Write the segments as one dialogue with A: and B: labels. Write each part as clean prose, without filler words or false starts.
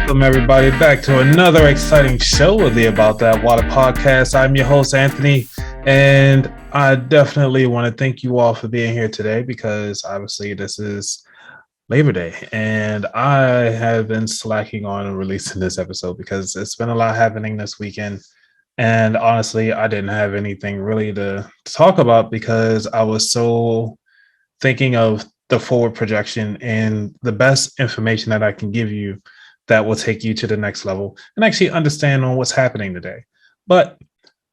A: Welcome, everybody, back to another exciting show of the About That Water podcast. I'm your host, Anthony, and I definitely want to thank you all for being here today because obviously this is Labor Day, and I have been slacking on releasing this episode because it's been a lot happening this weekend. And honestly, I didn't have anything really to talk about because I was so thinking of the forward projection and the best information that I can give you that will take you to the next level and actually understand on what's happening today. But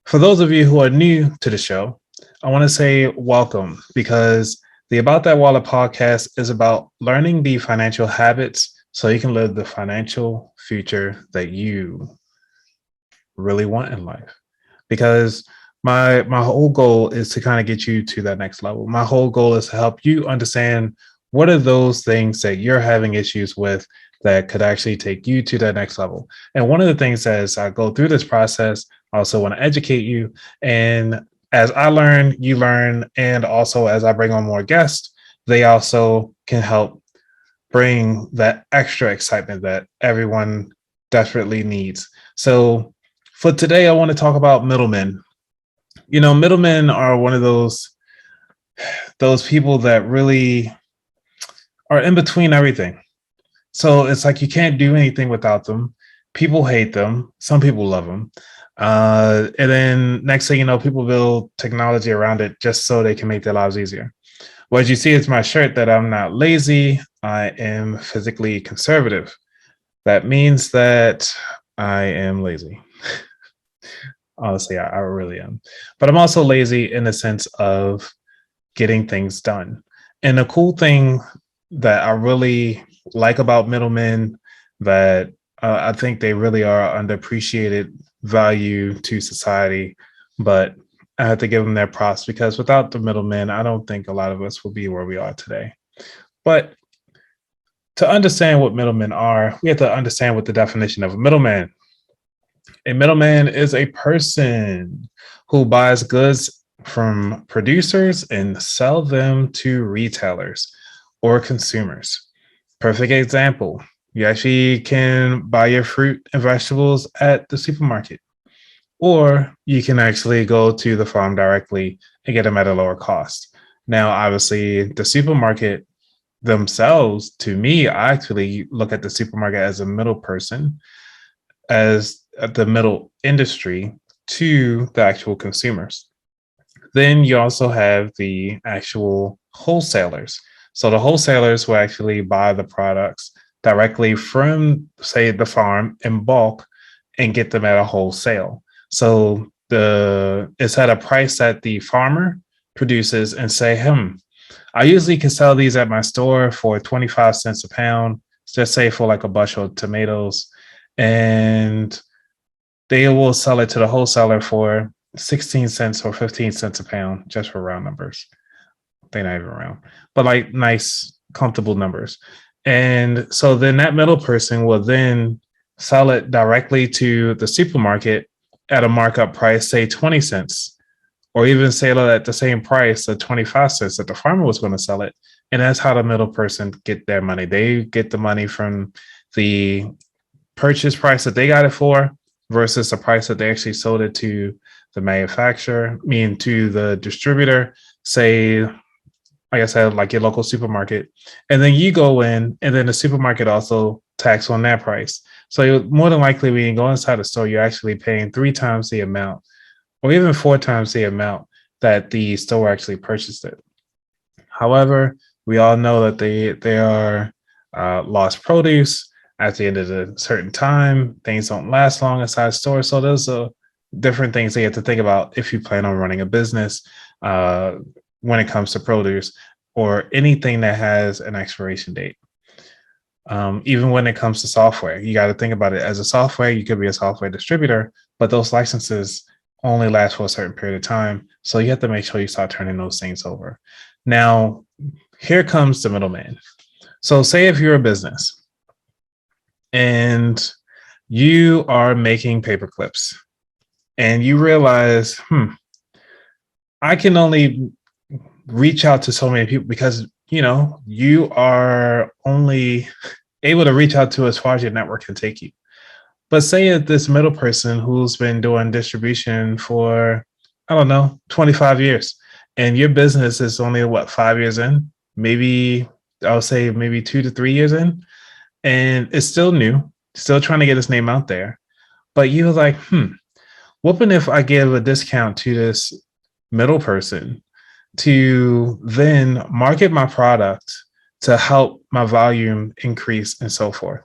A: for those of you who are new to the show, I want to say welcome because the About That Wallet podcast is about learning the financial habits so you can live the financial future that you really want in life. Because my whole goal is to kind of get you to that next level. My whole goal is to help you understand what are those things that you're having issues with that could actually take you to that next level. And one of the things as I go through this process, I also want to educate you. And as I learn, you learn. And also as I bring on more guests, they also can help bring that extra excitement that everyone desperately needs. So for today, I want to talk about middlemen. You know, middlemen are one of those people that really are in between everything. So it's like you can't do anything without them. People hate them. Some people love them. And then next thing you know, people build technology around it just so they can make their lives easier. What you see is my shirt that I'm not lazy. I am physically conservative. That means that I am lazy. Honestly, I really am. But I'm also lazy in the sense of getting things done. And the cool thing that I really like about middlemen that I think they really are underappreciated value to society, but I have to give them their props because without the middlemen, I don't think a lot of us will be where we are today. But to understand what middlemen are, we have to understand what the definition of a middleman. A middleman is a person who buys goods from producers and sell them to retailers or consumers. Perfect example. You actually can buy your fruit and vegetables at the supermarket, or you can actually go to the farm directly and get them at a lower cost. Now, obviously, the supermarket themselves, to me, I actually look at the supermarket as a middle person, as the middle industry to the actual consumers. Then you also have the actual wholesalers. So the wholesalers will actually buy the products directly from, say, the farm in bulk and get them at a wholesale. So it's at a price that the farmer produces and say, I usually can sell these at my store for 25 cents a pound, just say for like a bushel of tomatoes. And they will sell it to the wholesaler for 16 cents or 15 cents a pound, just for round numbers. They're not even round, but like nice, comfortable numbers. And so then that middle person will then sell it directly to the supermarket at a markup price, say 20 cents, or even sell it at the same price of 25 cents that the farmer was going to sell it. And that's how the middle person get their money. They get the money from the purchase price that they got it for versus the price that they actually sold it to the manufacturer, meaning to the distributor, say, like I said, like your local supermarket. And then you go in, and then the supermarket also tax on that price. So more than likely, when you go inside the store, you're actually paying 3 times the amount, or even 4 times the amount that the store actually purchased it. However, we all know that they are lost produce. At the end of a certain time, things don't last long inside stores. So those are different things that you have to think about if you plan on running a business when it comes to produce or anything that has an expiration date. Even when it comes to software, you got to think about it as a software. You could be a software distributor, but those licenses only last for a certain period of time. So you have to make sure you start turning those things over. Now, here comes the middleman. So say if you're a business and you are making paper clips and you realize, I can only reach out to so many people because, you know, you are only able to reach out to as far as your network can take you. But say it's this middle person who's been doing distribution for, I don't know, 25 years, and your business is only what, 5 years in, maybe I would say maybe 2 to 3 years in, and it's still new, still trying to get his name out there. But you were like, what if I give a discount to this middle person to then market my product to help my volume increase and so forth?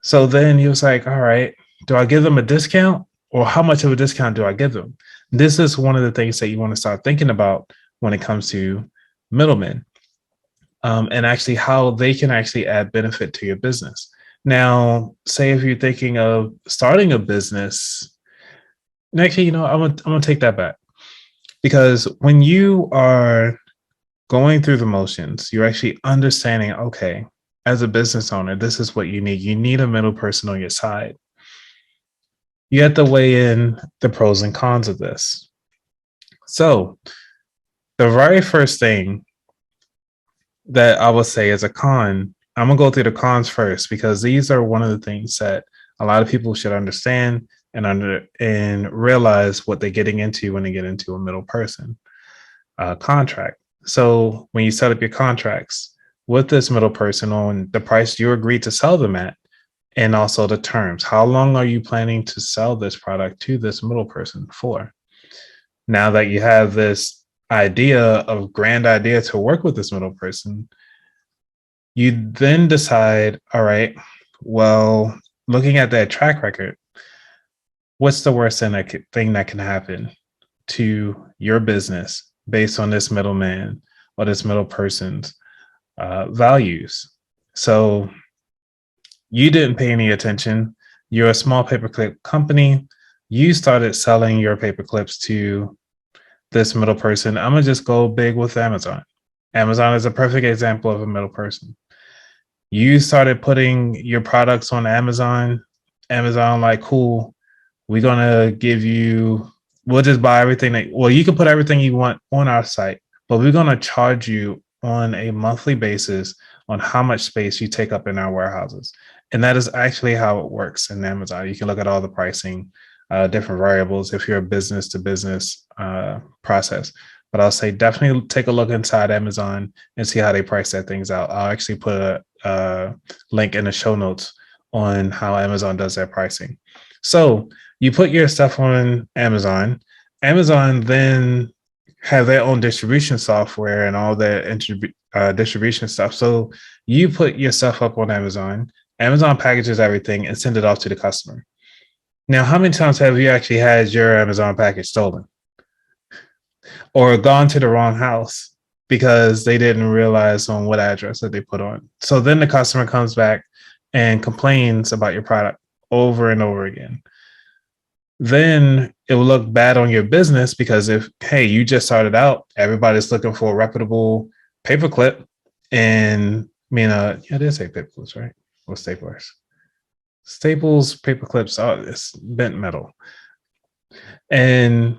A: So then he was like, all right, do I give them a discount, or how much of a discount do I give them? This is one of the things that you want to start thinking about when it comes to middlemen, and actually how they can actually add benefit to your business. Now, say if you're thinking of starting a business, actually, I'm gonna take that back, because when you are going through the motions, you're actually understanding, okay, as a business owner, this is what you need. You need a middle person on your side. You have to weigh in the pros and cons of this. So the very first thing that I would say is a con, I'm gonna go through the cons first, because these are one of the things that a lot of people should understand and realize what they're getting into when they get into a middle person contract. So when you set up your contracts with this middle person on the price you agreed to sell them at, and also the terms, how long are you planning to sell this product to this middle person for? Now that you have this grand idea to work with this middle person, you then decide, all right, well, looking at that track record, what's the worst thing that can happen to your business based on this middleman or this middle person's values? So you didn't pay any attention. You're a small paperclip company. You started selling your paperclips to this middle person. I'm gonna just go big with Amazon. Amazon is a perfect example of a middle person. You started putting your products on Amazon. Amazon, like, cool, we're gonna give you, we'll just buy everything you can put everything you want on our site, but we're gonna charge you on a monthly basis on how much space you take up in our warehouses. And that is actually how it works in Amazon. You can look at all the pricing, different variables if you're a business to business process. But I'll say definitely take a look inside Amazon and see how they price that things out. I'll actually put a link in the show notes on how Amazon does their pricing. So you put your stuff on Amazon. Amazon then have their own distribution software and all their distribution stuff. So you put your stuff up on Amazon. Amazon packages everything and send it off to the customer. Now, how many times have you actually had your Amazon package stolen or gone to the wrong house because they didn't realize on what address that they put on? So then the customer comes back and complains about your product over and over again. Then it will look bad on your business, because hey, you just started out, everybody's looking for a reputable paperclip, and they say paperclips, right? Or staplers. Staples, paperclips, it's bent metal. And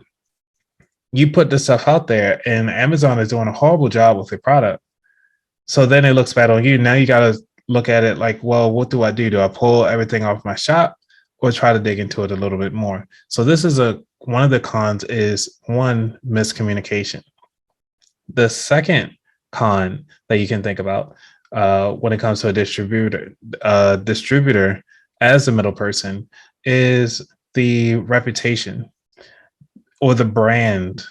A: you put this stuff out there, and Amazon is doing a horrible job with their product. So then it looks bad on you. Now you got to look at it like, well, what do I do? Do I pull everything off my shop, or try to dig into it a little bit more? So this is one of the cons is, one, miscommunication. The second con that you can think about when it comes to a distributor as a middle person is the reputation or the brand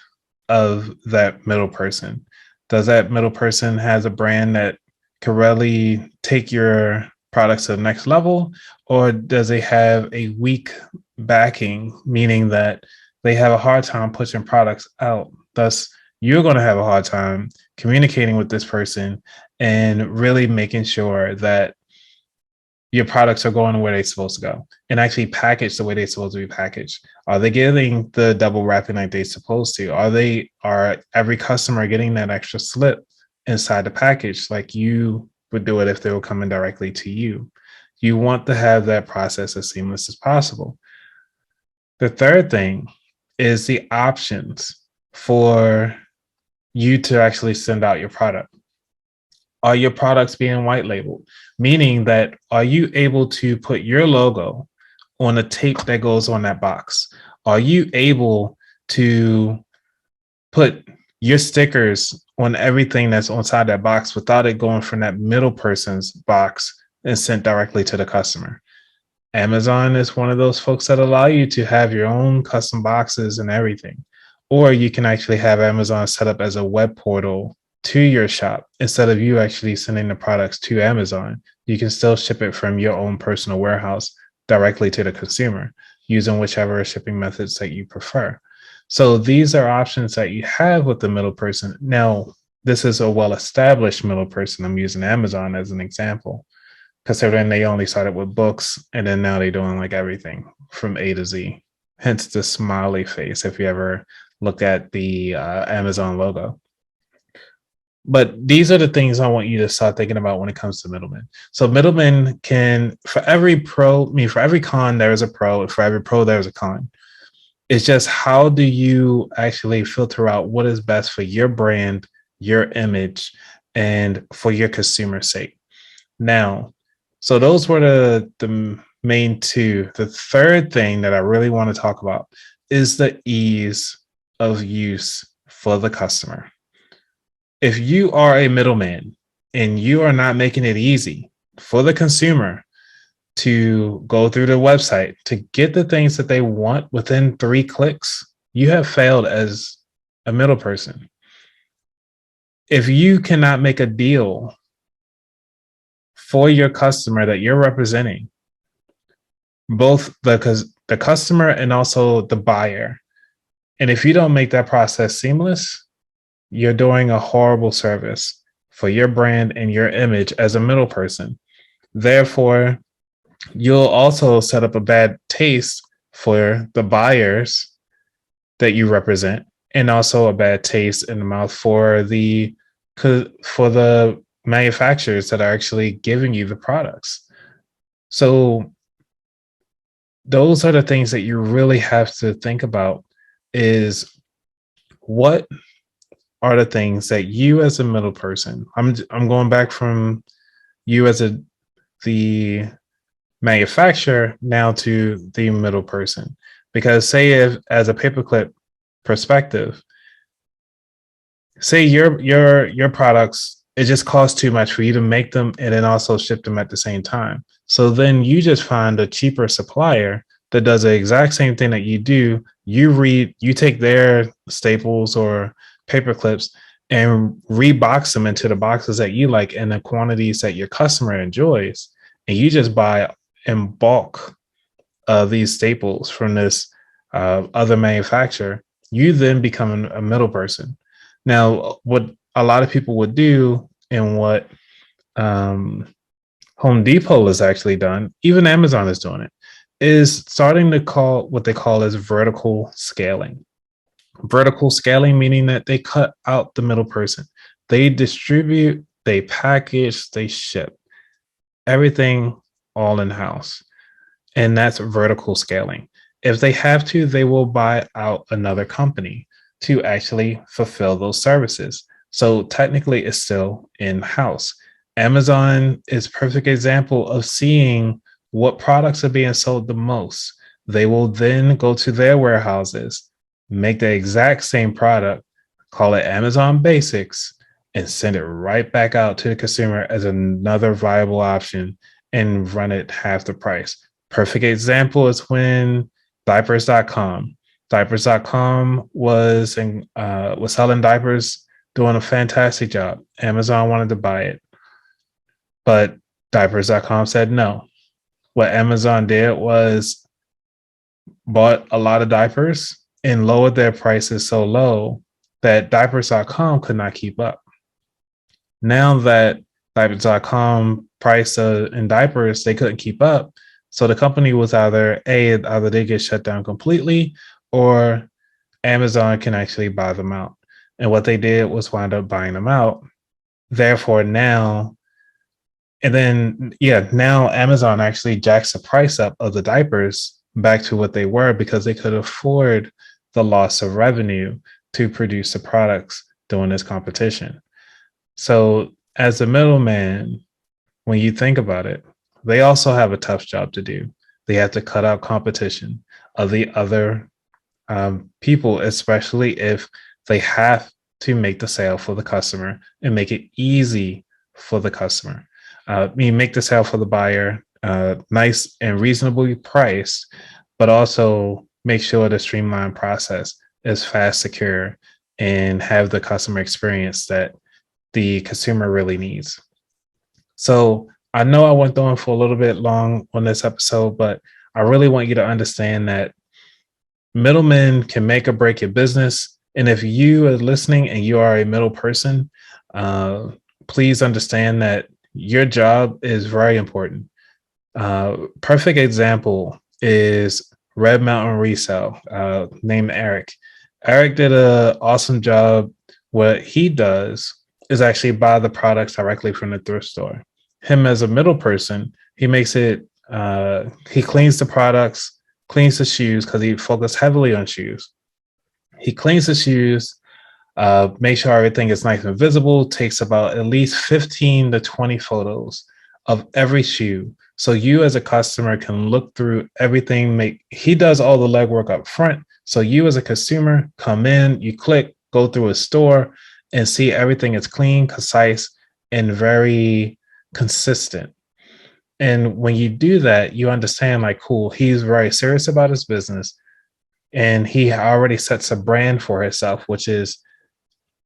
A: of that middle person. Does that middle person has a brand that can really take your products to the next level, or does it have a weak backing, meaning that they have a hard time pushing products out? Thus, you're going to have a hard time communicating with this person and really making sure that your products are going where they're supposed to go and actually packaged the way they're supposed to be packaged. Are they getting the double wrapping like they're supposed to? Are every customer getting that extra slip inside the package like you would do it if they were coming directly to you? You want to have that process as seamless as possible. The third thing is the options for you to actually send out your product. Are your products being white labeled? Meaning that are you able to put your logo on a tape that goes on that box? Are you able to put your stickers on everything that's inside that box without it going from that middle person's box and sent directly to the customer? Amazon is one of those folks that allow you to have your own custom boxes and everything. Or you can actually have Amazon set up as a web portal to your shop. Instead of you actually sending the products to Amazon, you can still ship it from your own personal warehouse directly to the consumer using whichever shipping methods that you prefer. So these are options that you have with the middle person. Now, this is a well-established middle person. I'm using Amazon as an example, considering they only started with books and then now they're doing like everything from A to Z. Hence the smiley face if you ever look at the Amazon logo. But these are the things I want you to start thinking about when it comes to middlemen. So middlemen can, for every con, there is a pro, and for every pro, there's a con. It's just how do you actually filter out what is best for your brand, your image, and for your consumer's sake. Now, so those were the main two. The third thing that I really want to talk about is the ease of use for the customer. If you are a middleman and you are not making it easy for the consumer to go through the website to get the things that they want within 3 clicks, you have failed as a middle person. If you cannot make a deal for your customer that you're representing, both the customer and also the buyer, and if you don't make that process seamless, you're doing a horrible service for your brand and your image as a middle person. Therefore, you'll also set up a bad taste for the buyers that you represent, and also a bad taste in the mouth for the manufacturers that are actually giving you the products. So those are the things that you really have to think about, is what are the things that you as a middle person, I'm going back from you as the manufacturer now to the middle person. Because say if as a paperclip perspective, say your products, it just costs too much for you to make them and then also ship them at the same time. So then you just find a cheaper supplier that does the exact same thing that you do. You take their staples or paper clips and rebox them into the boxes that you like and the quantities that your customer enjoys, and you just buy in bulk these staples from this other manufacturer. You then become a middle person. Now, what a lot of people would do, and what Home Depot has actually done, even Amazon is doing it, is starting to call what they call as vertical scaling. Vertical scaling meaning that they cut out the middle person. They distribute, they package, they ship everything all in-house. And that's vertical scaling. If they have to, they will buy out another company to actually fulfill those services. So technically it's still in-house. Amazon is a perfect example of seeing what products are being sold the most. They will then go to their warehouses, make the exact same product, call it Amazon Basics, and send it right back out to the consumer as another viable option and run it half the price. Perfect example is when diapers.com. Diapers.com was selling diapers, doing a fantastic job. Amazon wanted to buy it, but diapers.com said no. What Amazon did was bought a lot of diapers and lowered their prices so low that diapers.com could not keep up. Now that diapers.com price in diapers, they couldn't keep up. So the company was either they get shut down completely, or Amazon can actually buy them out. And what they did was wind up buying them out. Therefore now Amazon actually jacks the price up of the diapers back to what they were, because they could afford the loss of revenue to produce the products during this competition. So as a middleman, when you think about it, they also have a tough job to do. They have to cut out competition of the other people, especially if they have to make the sale for the customer and make it easy for the customer. Make the sale for the buyer nice and reasonably priced, but also make sure the streamlined process is fast, secure, and have the customer experience that the consumer really needs. So I know I went on for a little bit long on this episode, but I really want you to understand that middlemen can make or break your business. And if you are listening and you are a middle person, please understand that your job is very important. Perfect example is Red Mountain Resale, named Eric. Eric did an awesome job. What he does is actually buy the products directly from the thrift store. Him as a middle person, he makes it, he cleans the products, cleans the shoes because he focused heavily on shoes. He cleans the shoes, make sure everything is nice and visible, takes about at least 15 to 20 photos of every shoe. So you as a customer can look through everything. He does all the legwork up front. So you as a consumer come in, you click, go through a store and see everything is clean, concise, and very consistent. And when you do that, you understand like, cool, he's very serious about his business. And he already sets a brand for himself, which is,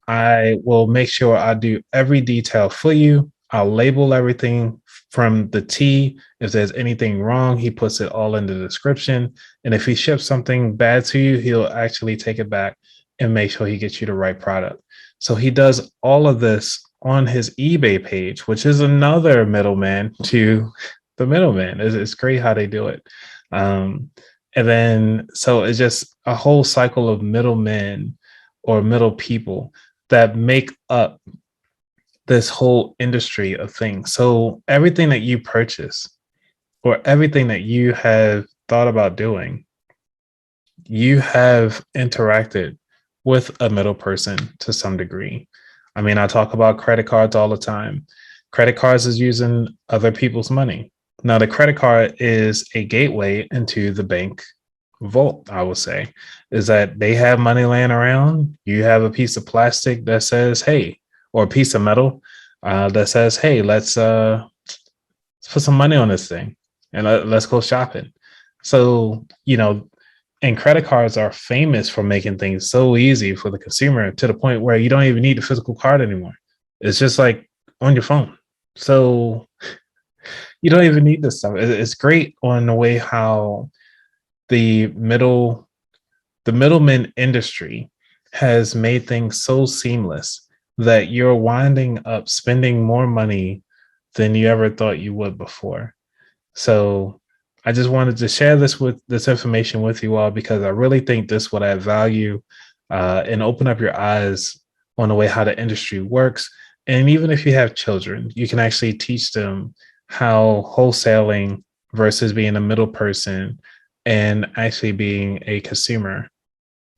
A: I will make sure I do every detail for you. I'll label everything from the T. If there's anything wrong, he puts it all in the description. And if he ships something bad to you, he'll actually take it back and make sure he gets you the right product. So he does all of this on his eBay page, which is another middleman to the middleman. It's great how they do it. And then, so it's just a whole cycle of middlemen or middle people that make up this whole industry of things. So everything that you purchase or everything that you have thought about doing, you have interacted with a middle person to some degree. I mean, I talk about credit cards all the time. Credit cards is using other people's money. Now, the credit card is a gateway into the bank vault, I would say, is that they have money laying around. You have a piece of plastic that says, hey, or a piece of metal that says, hey, let's put some money on this thing and let's go shopping. So, and credit cards are famous for making things so easy for the consumer to the point where you don't even need the physical card anymore. It's just like on your phone. So you don't even need this stuff. It's great on the way how the middleman industry has made things so seamless that you're winding up spending more money than you ever thought you would before. So I just wanted to share this information with you all because I really think this would add value and open up your eyes on the way how the industry works. And even if you have children, you can actually teach them how wholesaling versus being a middle person and actually being a consumer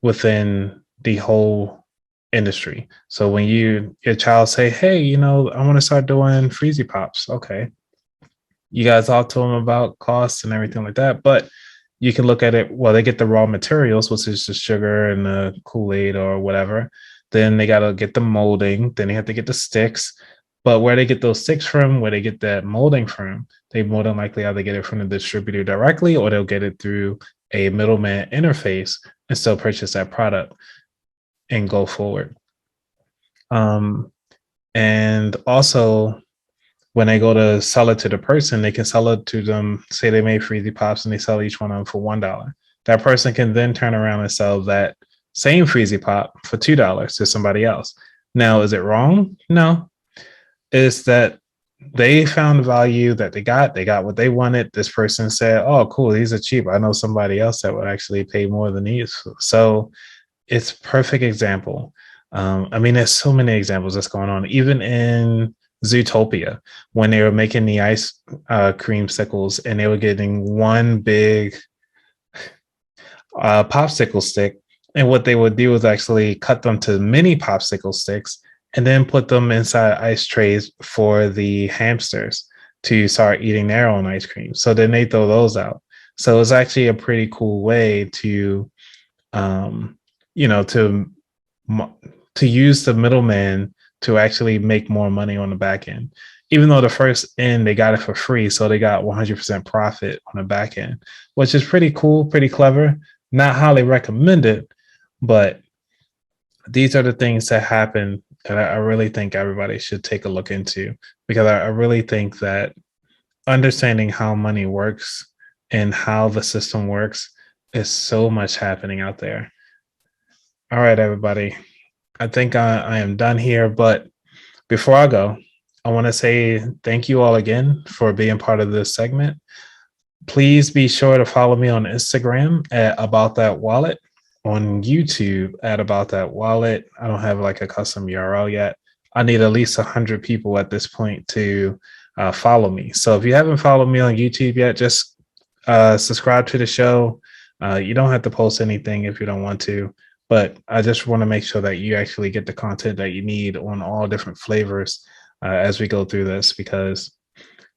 A: within the whole industry. So when your child say, hey, I want to start doing Freezy Pops. Okay. You guys talk to them about costs and everything like that. But you can look at it, well, they get the raw materials, which is the sugar and the Kool-Aid or whatever. Then they got to get the molding. Then they have to get the sticks. But where they get those sticks from, where they get that molding from, they more than likely either get it from the distributor directly or they'll get it through a middleman interface and still purchase that product and go forward. And also, when they go to sell it to the person, they can sell it to them. Say they made Freezy Pops and they sell each one of them for $1. That person can then turn around and sell that same Freezy Pop for $2 to somebody else. Now, is it wrong? No. It's that they found value that they got what they wanted. This person said, oh, cool, these are cheap. I know somebody else that would actually pay more than these. So it's perfect example. There's so many examples that's going on. Even in Zootopia, when they were making the ice creamsicles and they were getting one big popsicle stick. And what they would do is actually cut them to mini popsicle sticks and then put them inside ice trays for the hamsters to start eating their own ice cream. So then they throw those out. So it's actually a pretty cool way to, you know, to use the middleman to actually make more money on the back end. Even though the first end they got it for free, so they got 100% profit on the back end, which is pretty cool, pretty clever. Not highly recommended, but these are the things that happen that I really think everybody should take a look into, because I really think that understanding how money works and how the system works is so much happening out there. All right, everybody. I think I am done here, but before I go, I want to say thank you all again for being part of this segment. Please be sure to follow me on Instagram at About That Wallet, on YouTube at About That Wallet. I don't have like a custom URL yet. I need at least 100 people at this point to follow me. So if you haven't followed me on YouTube yet, just subscribe to the show. You don't have to post anything if you don't want to, but I just want to make sure that you actually get the content that you need on all different flavors as we go through this, because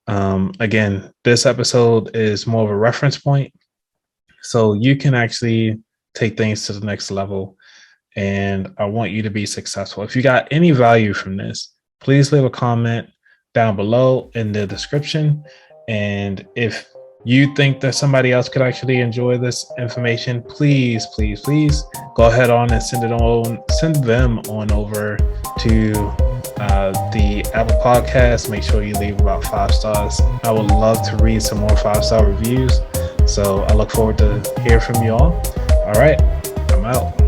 A: again, this episode is more of a reference point. So you can actually take things to the next level, and I want you to be successful. If you got any value from this, please leave a comment down below in the description. And if you think that somebody else could actually enjoy this information, please go ahead on and send them on over to the Apple Podcast. Make sure you leave about 5 stars. I would love to read some more 5-star reviews. So I look forward to hear from you all. All right, I'm out.